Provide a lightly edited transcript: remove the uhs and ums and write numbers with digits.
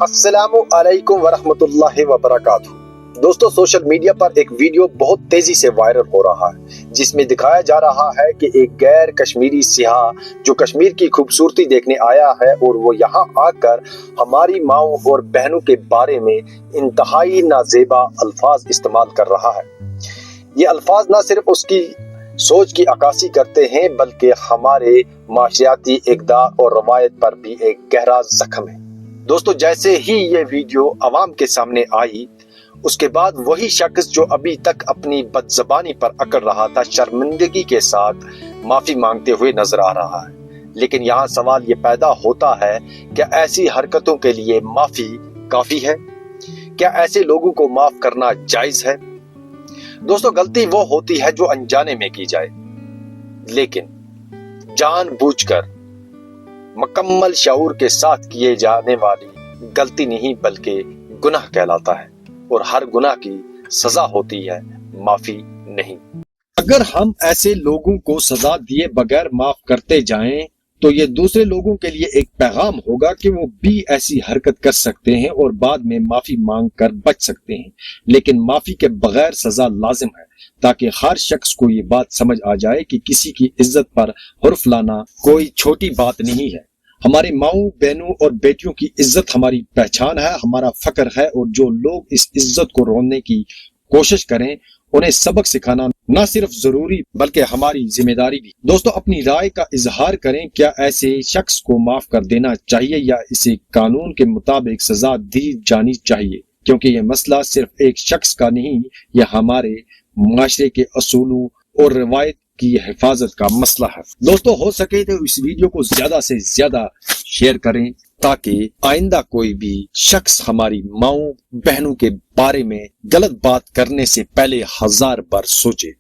السلام علیکم ورحمۃ اللہ وبرکاتہ۔ دوستو، سوشل میڈیا پر ایک ویڈیو بہت تیزی سے وائرل ہو رہا ہے جس میں دکھایا جا رہا ہے کہ ایک غیر کشمیری سیاح جو کشمیر کی خوبصورتی دیکھنے آیا ہے اور وہ یہاں آ کر ہماری ماؤں اور بہنوں کے بارے میں انتہائی نازیبا الفاظ استعمال کر رہا ہے۔ یہ الفاظ نہ صرف اس کی سوچ کی عکاسی کرتے ہیں بلکہ ہمارے معاشیاتی اقدار اور روایت پر بھی ایک گہرا زخم ہے۔ دوستو، جیسے ہی یہ ویڈیو عوام کے سامنے آئی، اس کے بعد وہی شخص جو ابھی تک اپنی بدزبانی پر اکڑ رہا تھا شرمندگی کے ساتھ معافی مانگتے ہوئے نظر آ رہا ہے۔ لیکن یہاں سوال یہ پیدا ہوتا ہے کہ ایسی حرکتوں کے لیے معافی کافی ہے؟ کیا ایسے لوگوں کو معاف کرنا جائز ہے؟ دوستو، غلطی وہ ہوتی ہے جو انجانے میں کی جائے، لیکن جان بوجھ کر مکمل شعور کے ساتھ کیے جانے والی غلطی نہیں بلکہ گناہ کہلاتا ہے، اور ہر گناہ کی سزا ہوتی ہے، معافی نہیں۔ اگر ہم ایسے لوگوں کو سزا دیے بغیر معاف کرتے جائیں تو یہ دوسرے لوگوں کے لیے ایک پیغام ہوگا کہ وہ بھی ایسی حرکت کر سکتے ہیں اور بعد میں معافی مانگ کر بچ سکتے ہیں۔ لیکن معافی کے بغیر سزا لازم ہے تاکہ ہر شخص کو یہ بات سمجھ آ جائے کہ کسی کی عزت پر حرف لانا کوئی چھوٹی بات نہیں ہے۔ ہمارے ماؤں، بہنوں اور بیٹیوں کی عزت ہماری پہچان ہے، ہمارا فخر ہے، اور جو لوگ اس عزت کو روکنے کی کوشش کریں انہیں سبق سکھانا نہ صرف ضروری بلکہ ہماری ذمہ داری بھی۔ دوستو، اپنی رائے کا اظہار کریں، کیا ایسے شخص کو معاف کر دینا چاہیے یا اسے قانون کے مطابق سزا دی جانی چاہیے؟ کیونکہ یہ مسئلہ صرف ایک شخص کا نہیں، یہ ہمارے معاشرے کے اصولوں اور روایت کی حفاظت کا مسئلہ ہے۔ دوستو، ہو سکے تو اس ویڈیو کو زیادہ سے زیادہ شیئر کریں تاکہ آئندہ کوئی بھی شخص ہماری ماؤں بہنوں کے بارے میں غلط بات کرنے سے پہلے 1000 بار سوچے۔